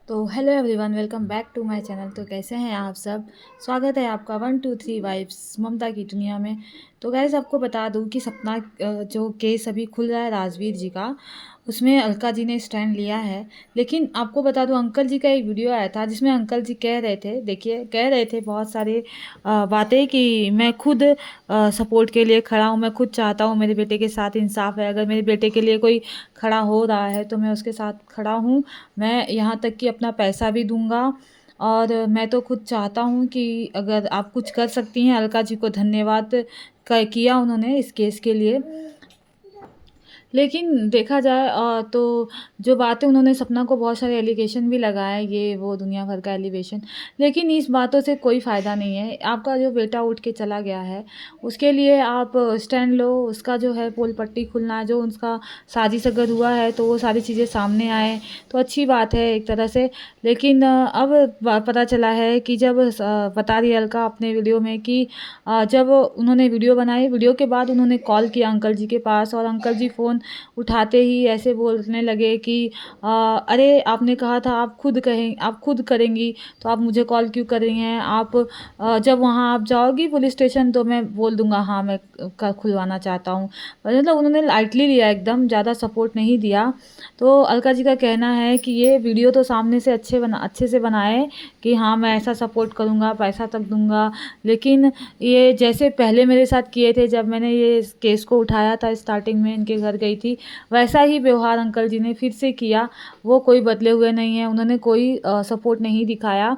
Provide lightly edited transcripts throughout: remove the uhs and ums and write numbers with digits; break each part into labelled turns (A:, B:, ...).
A: तो hello everyone, welcome back to my channel. तो कैसे हैं आप सब। स्वागत है आपका 1 2 3 वाइब्स ममता की दुनिया में। तो गाइस आपको बता दूं कि सपना जो केस अभी खुल रहा है राजवीर जी का, उसमें अलका जी ने स्टैंड लिया है। लेकिन आपको बता दूं, अंकल जी का एक वीडियो आया था जिसमें अंकल जी कह रहे थे, देखिए कह रहे थे बहुत सारे बातें कि मैं खुद सपोर्ट के लिए खड़ा हूँ, मैं खुद चाहता हूँ मेरे बेटे के साथ इंसाफ है। अगर मेरे बेटे के लिए कोई खड़ा हो रहा है तो मैं उसके साथ खड़ा हूँ। मैं यहाँ तक कि अपना पैसा भी दूंगा। और मैं तो खुद चाहता हूँ कि अगर आप कुछ कर सकती हैं। अलका जी को धन्यवाद किया उन्होंने इस केस के लिए। लेकिन देखा जाए तो जो बातें उन्होंने सपना को बहुत सारे एलिगेशन भी लगाए, ये वो दुनिया भर का एलिगेशन। लेकिन इस बातों से कोई फ़ायदा नहीं है। आपका जो बेटा उठ के चला गया है उसके लिए आप स्टैंड लो। उसका जो है पोल पट्टी खुलना है, जो उसका साजिश अगर हुआ है तो वो सारी चीज़ें सामने आए तो अच्छी बात है एक तरह से। लेकिन अब पता चला है कि जब बता रही है अलका अपने वीडियो में कि जब उन्होंने वीडियो बनाई, वीडियो के बाद उन्होंने कॉल किया अंकल जी के पास और अंकल जी फ़ोन उठाते ही ऐसे बोलने लगे कि अरे आपने कहा था आप खुद करेंगी, तो आप मुझे कॉल क्यों कर रही हैं। आप जब वहाँ आप जाओगी पुलिस स्टेशन तो मैं बोल दूंगा हाँ मैं खुलवाना चाहता हूँ। मतलब उन्होंने लाइटली लिया, एकदम ज़्यादा सपोर्ट नहीं दिया। तो अलका जी का कहना है कि ये वीडियो तो सामने से अच्छे से बनाए कि हाँ मैं ऐसा सपोर्ट करूँगा, पैसा तक दूंगा। लेकिन ये जैसे पहले मेरे साथ किए थे जब मैंने ये केस को उठाया था, स्टार्टिंग में इनके घर गई थी, वैसा ही व्यवहार अंकल जी ने फिर से किया। वो कोई बदले हुए नहीं है, उन्होंने कोई सपोर्ट नहीं दिखाया।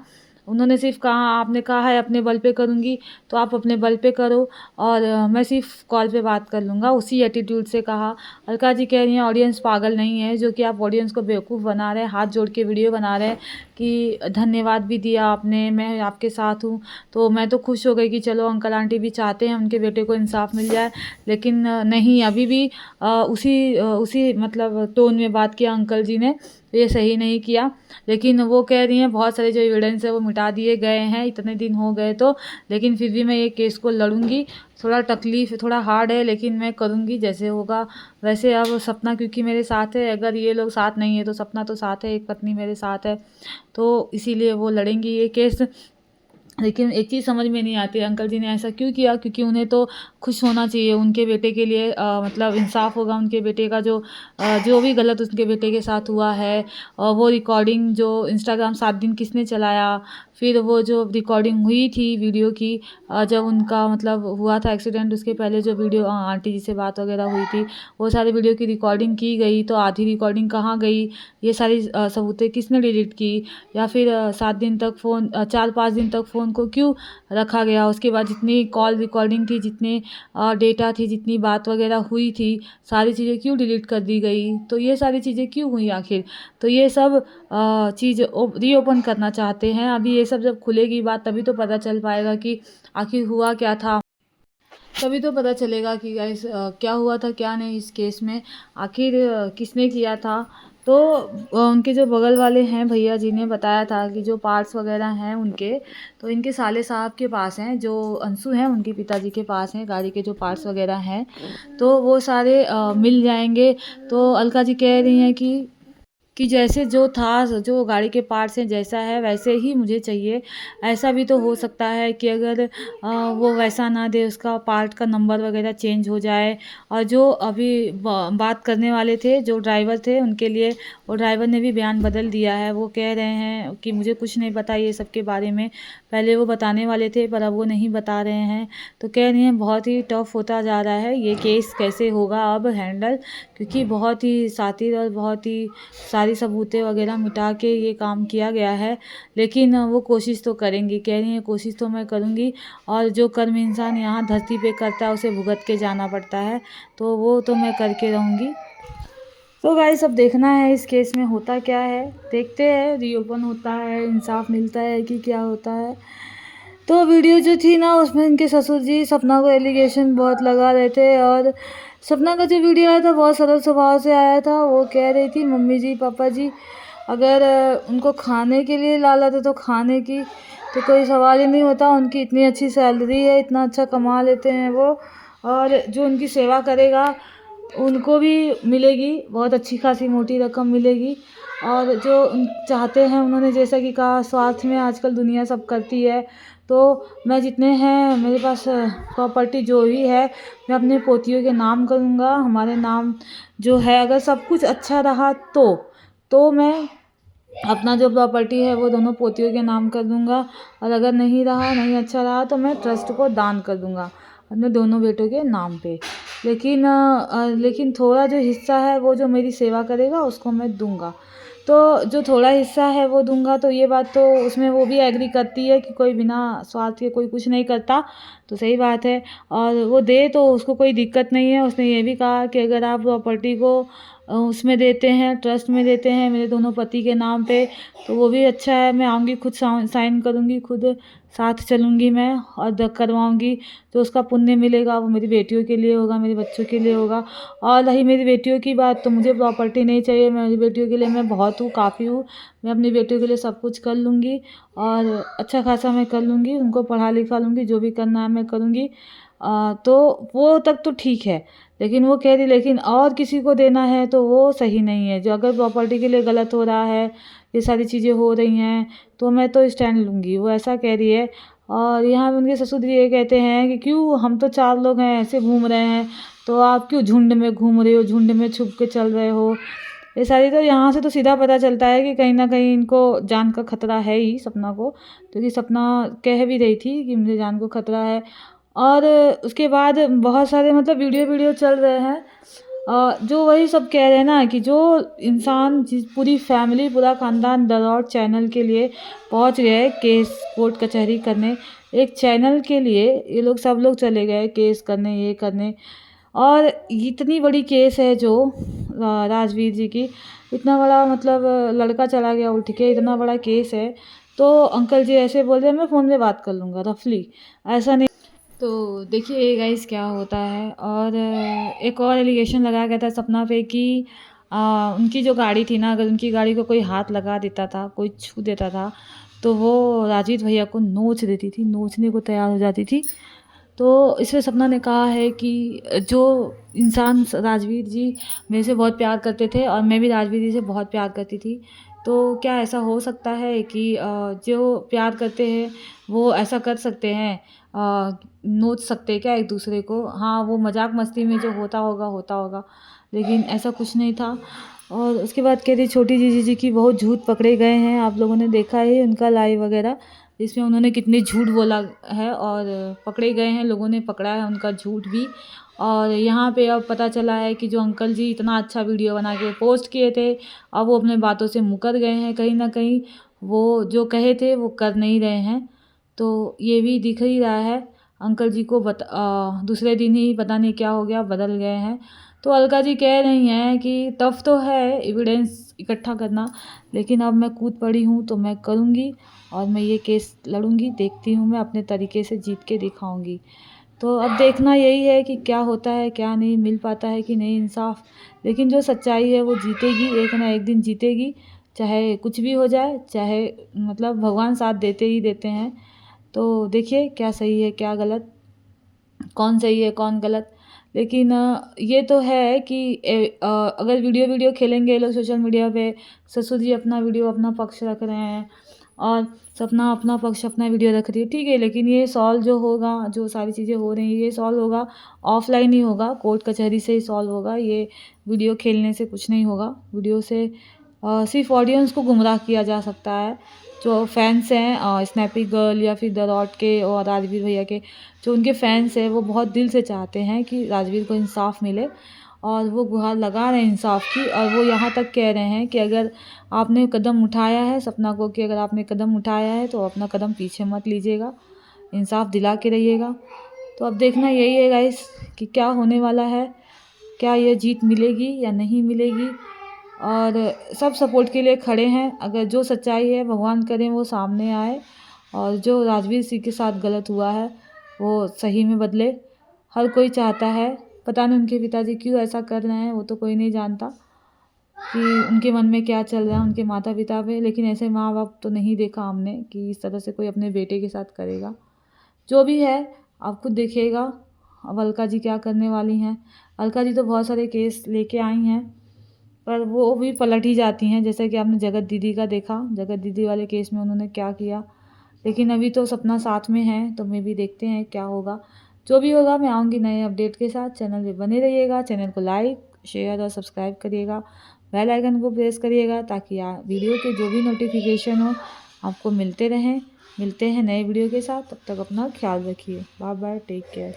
A: उन्होंने सिर्फ कहा आपने कहा है अपने बल पे करूँगी तो आप अपने बल पे करो और मैं सिर्फ कॉल पे बात कर लूँगा, उसी एटीट्यूड से कहा। अलका जी कह रही हैं ऑडियंस पागल नहीं है जो कि आप ऑडियंस को बेवकूफ़ बना रहे हैं, हाथ जोड़ के वीडियो बना रहे हैं कि धन्यवाद भी दिया आपने, मैं आपके साथ हूँ। तो मैं तो खुश हो गई कि चलो अंकल आंटी भी चाहते हैं उनके बेटे को इंसाफ मिल जाए। लेकिन नहीं, अभी भी उसी मतलब टोन में बात किया अंकल जी ने, तो ये सही नहीं किया। लेकिन वो कह रही हैं बहुत सारे जो एविडेंस है वो मिटा दिए गए हैं, इतने दिन हो गए तो, लेकिन फिर भी मैं ये केस को लड़ूंगी। थोड़ा तकलीफ थोड़ा हार्ड है लेकिन मैं करूंगी जैसे होगा वैसे। अब सपना क्योंकि मेरे साथ है, अगर ये लोग साथ नहीं है तो सपना तो साथ है, एक पत्नी मेरे साथ है, तो इसीलिए वो लड़ेंगी ये केस। लेकिन एक चीज़ समझ में नहीं आती अंकल जी ने ऐसा क्यों किया, क्योंकि उन्हें तो खुश होना चाहिए उनके बेटे के लिए। मतलब इंसाफ होगा उनके बेटे का, जो भी गलत उनके बेटे के साथ हुआ है। और वो रिकॉर्डिंग जो इंस्टाग्राम 7 दिन किसने चलाया, फिर वो जो रिकॉर्डिंग हुई थी वीडियो की, जब उनका मतलब हुआ था एक्सीडेंट, उसके पहले जो वीडियो आंटी जी से बात वगैरह हुई थी, वो सारी वीडियो की रिकॉर्डिंग की गई, तो आधी रिकॉर्डिंग कहाँ गई, ये सारी सबूतें किसने डिलीट की। या फिर 7 दिन तक फ़ोन 4 5 दिन तक फ़ोन को क्यों रखा गया। उसके बाद जितनी कॉल रिकॉर्डिंग थी, जितने डेटा थी, जितनी बात वगैरह हुई थी, सारी चीज़ें क्यों डिलीट कर दी गई, तो ये सारी चीज़ें क्यों हुई आखिर। तो ये सब चीज़ रीओपन करना चाहते हैं। अभी ये सब जब खुलेगी बात तभी तो पता चल पाएगा कि आखिर हुआ क्या था। तभी तो पता चलेगा कि गाइस क्या हुआ था क्या नहीं इस केस में, आखिर किसने किया था। तो उनके जो बगल वाले हैं भैया जी ने बताया था कि जो पार्ट्स वगैरह हैं उनके, तो इनके साले साहब के पास हैं, जो अंशु हैं उनके पिताजी के पास हैं, गाड़ी के जो पार्ट्स वगैरह हैं तो वो सारे मिल जाएंगे। तो अलका जी कह रही हैं कि जैसे जो था, जो गाड़ी के पार्ट्स हैं जैसा है वैसे ही मुझे चाहिए। ऐसा भी तो हो सकता है कि अगर वो वैसा ना दे, उसका पार्ट का नंबर वगैरह चेंज हो जाए। और जो अभी बात करने वाले थे, जो ड्राइवर थे, उनके लिए वो ड्राइवर ने भी बयान बदल दिया है। वो कह रहे हैं कि मुझे कुछ नहीं पता ये सब के बारे में, पहले वो बताने वाले थे पर अब वो नहीं बता रहे हैं। तो कह रही हैं बहुत ही टफ होता जा रहा है ये केस, कैसे होगा अब हैंडल, क्योंकि बहुत ही शातिर और बहुत ही सारी सबूतें वगैरह मिटा के ये काम किया गया है। लेकिन वो कोशिश तो करेंगी, कह रही हैं कोशिश तो मैं करूँगी। और जो कर्म इंसान यहाँ धरती पे करता है उसे भुगत के जाना पड़ता है, तो वो तो मैं करके रहूँगी। तो गाइस अब देखना है इस केस में होता क्या है, देखते हैं रीओपन होता है, इंसाफ मिलता है कि क्या होता है। तो वीडियो जो थी ना उसमें इनके ससुर जी सपना को एलिगेशन बहुत लगा रहे थे। और सपना का जो वीडियो आया था बहुत सरल स्वभाव से आया था। वो कह रही थी मम्मी जी पापा जी अगर उनको खाने के लिए ला लाते तो खाने की तो कोई सवाल ही नहीं होता, उनकी इतनी अच्छी सैलरी है, इतना अच्छा कमा लेते हैं वो, और जो उनकी सेवा करेगा उनको भी मिलेगी बहुत अच्छी खासी मोटी रकम मिलेगी। और जो चाहते हैं उन्होंने जैसा कि कहा स्वार्थ में आजकल दुनिया सब करती है। तो मैं जितने हैं मेरे पास प्रॉपर्टी जो भी है मैं अपने पोतियों के नाम करूँगा। हमारे नाम जो है अगर सब कुछ अच्छा रहा तो मैं अपना जो प्रॉपर्टी है वो दोनों पोतियों के नाम कर दूँगा, और अगर नहीं रहा, नहीं अच्छा रहा तो मैं ट्रस्ट को दान कर दूँगा अपने दोनों बेटों के नाम पे। लेकिन थोड़ा जो हिस्सा है वो जो मेरी सेवा करेगा उसको मैं दूँगा। तो जो थोड़ा हिस्सा है वो दूँगा, तो ये बात तो उसमें वो भी एग्री करती है कि कोई बिना स्वार्थ के कोई कुछ नहीं करता, तो सही बात है। और वो दे तो उसको कोई दिक्कत नहीं है। उसने ये भी कहा कि अगर आप प्रॉपर्टी को उसमें देते हैं, ट्रस्ट में देते हैं मेरे दोनों पति के नाम पे, तो वो भी अच्छा है। मैं आऊँगी, खुद साइन करूँगी, खुद साथ चलूँगी मैं और करवाऊँगी। तो उसका पुण्य मिलेगा, वो मेरी बेटियों के लिए होगा, मेरे बच्चों के लिए होगा। और रही मेरी बेटियों की बात, तो मुझे प्रॉपर्टी नहीं चाहिए। मेरी बेटियों के लिए मैं बहुत हूँ, काफ़ी हूँ। मैं अपनी बेटियों के लिए सब कुछ कर लूँगी और अच्छा खासा मैं कर लूँगी, उनको पढ़ा लिखा लूँगी, जो भी करना है मैं करूँगी। तो वो तक तो ठीक है। लेकिन वो कह रही लेकिन और किसी को देना है तो वो सही नहीं है। जो अगर प्रॉपर्टी के लिए गलत हो रहा है, ये सारी चीज़ें हो रही हैं, तो मैं तो स्टैंड लूँगी, वो ऐसा कह रही है। और यहाँ उनके ससुर जी ये कहते हैं कि क्यों, हम तो 4 लोग हैं, ऐसे घूम रहे हैं, तो आप क्यों झुंड में घूम रहे हो, झुंड में छुप के चल रहे हो। ये सारी, तो यहाँ से तो सीधा पता चलता है कि कहीं न कहीं इनको जान का खतरा है ही सपना को, क्योंकि सपना कह भी रही थी कि मुझे जान को खतरा है। और उसके बाद बहुत सारे मतलब वीडियो चल रहे हैं, जो वही सब कह रहे हैं ना कि जो इंसान जिस पूरी फैमिली, पूरा ख़ानदान दरौड़ चैनल के लिए पहुंच गए केस कोर्ट कचहरी करने। एक चैनल के लिए ये लोग सब लोग चले गए केस करने, ये करने। और इतनी बड़ी केस है जो राजवीर जी की, इतना बड़ा मतलब लड़का चला गया उठ के, इतना बड़ा केस है। तो अंकल जी ऐसे बोल रहे हैं मैं फ़ोन पे बात कर लूँगा, रफली ऐसा नहीं। तो देखिए गाइस क्या होता है। और एक और एलिगेशन लगाया गया था सपना पे कि उनकी जो गाड़ी थी ना, अगर उनकी गाड़ी को कोई हाथ लगा देता था, कोई छू देता था, तो वो राजीव भैया को नोच देती थी, नोचने को तैयार हो जाती थी। तो इसमें सपना ने कहा है कि जो इंसान राजवीर जी मेरे से बहुत प्यार करते थे और मैं भी राजवीर जी से बहुत प्यार करती थी, तो क्या ऐसा हो सकता है कि जो प्यार करते हैं वो ऐसा कर सकते हैं, नोच सकते हैं क्या एक दूसरे को। हाँ, वो मजाक मस्ती में जो होता होगा, लेकिन ऐसा कुछ नहीं था। और उसके बाद कह रही छोटी जीजी जी की बहुत झूठ पकड़े गए हैं, आप लोगों ने देखा है उनका लाइव वगैरह, जिसमें उन्होंने कितने झूठ बोला है और पकड़े गए हैं, लोगों ने पकड़ा है उनका झूठ भी। और यहाँ पे अब पता चला है कि जो अंकल जी इतना अच्छा वीडियो बना के पोस्ट किए थे, अब वो अपने बातों से मुकर गए हैं कहीं ना कहीं, वो जो कहे थे वो कर नहीं रहे हैं। तो ये भी दिख ही रहा है अंकल जी को दूसरे दिन ही पता नहीं क्या हो गया, बदल गए हैं। तो अलका जी कह रही हैं कि टफ तो है एविडेंस इकट्ठा करना, लेकिन अब मैं कूद पड़ी हूँ तो मैं करूँगी और मैं ये केस लड़ूंगी, देखती हूँ मैं अपने तरीके से जीत के दिखाऊंगी। तो अब देखना यही है कि क्या होता है, क्या नहीं मिल पाता है कि नहीं इंसाफ। लेकिन जो सच्चाई है वो जीतेगी, एक ना एक दिन जीतेगी, चाहे कुछ भी हो जाए, चाहे मतलब भगवान साथ देते ही देते हैं। तो देखिए क्या सही है क्या गलत, कौन सही है कौन गलत। लेकिन ये तो है कि अगर वीडियो खेलेंगे ये लोग सोशल मीडिया पे, ससुर जी अपना वीडियो अपना पक्ष रख रहे हैं और सपना अपना पक्ष अपना वीडियो रख रही है, ठीक है। लेकिन ये सॉल्व जो होगा, जो सारी चीज़ें हो रही हैं ये सॉल्व होगा ऑफलाइन ही होगा, कोर्ट कचहरी से ही सॉल्व होगा। ये वीडियो खेलने से कुछ नहीं होगा। वीडियो से सिर्फ ऑडियंस को गुमराह किया जा सकता है। जो फैंस हैं स्नैपी गर्ल या फिर द रॉड के और राजवीर भैया के, जो उनके फैंस हैं वो बहुत दिल से चाहते हैं कि राजवीर को इंसाफ मिले और वो गुहार लगा रहे हैं इंसाफ की। और वो यहाँ तक कह रहे हैं कि अगर आपने कदम उठाया है सपना को, कि अगर आपने कदम उठाया है तो अपना कदम पीछे मत लीजिएगा, इंसाफ दिला के रहिएगा। तो अब देखना यही है गाइस कि क्या होने वाला है, क्या ये जीत मिलेगी या नहीं मिलेगी। और सब सपोर्ट के लिए खड़े हैं, अगर जो सच्चाई है भगवान करें वो सामने आए और जो राजवीर सिंह के साथ गलत हुआ है वो सही में बदले। हर कोई चाहता है, पता नहीं उनके पिताजी क्यों ऐसा कर रहे हैं, वो तो कोई नहीं जानता कि उनके मन में क्या चल रहा है उनके माता पिता पे। लेकिन ऐसे माँ बाप तो नहीं देखा हमने कि इस तरह से कोई अपने बेटे के साथ करेगा। जो भी है आप खुद देखिएगा। अब अलका जी क्या करने वाली हैं। अलका जी तो बहुत सारे केस लेके आई हैं, पर वो भी पलट ही जाती हैं। जैसे कि आपने जगत दीदी का देखा, जगत दीदी वाले केस में उन्होंने क्या किया। लेकिन अभी तो सपना साथ में है, तो मैं भी देखते हैं क्या होगा। जो भी होगा मैं आऊँगी नए अपडेट के साथ। चैनल पे बने रहिएगा, चैनल को लाइक शेयर और सब्सक्राइब करिएगा, बेल आइकन को प्रेस करिएगा ताकि वीडियो के जो भी नोटिफिकेशन हो आपको मिलते रहें। मिलते हैं नए वीडियो के साथ, तब तक अपना ख्याल रखिए। Bye bye, take care.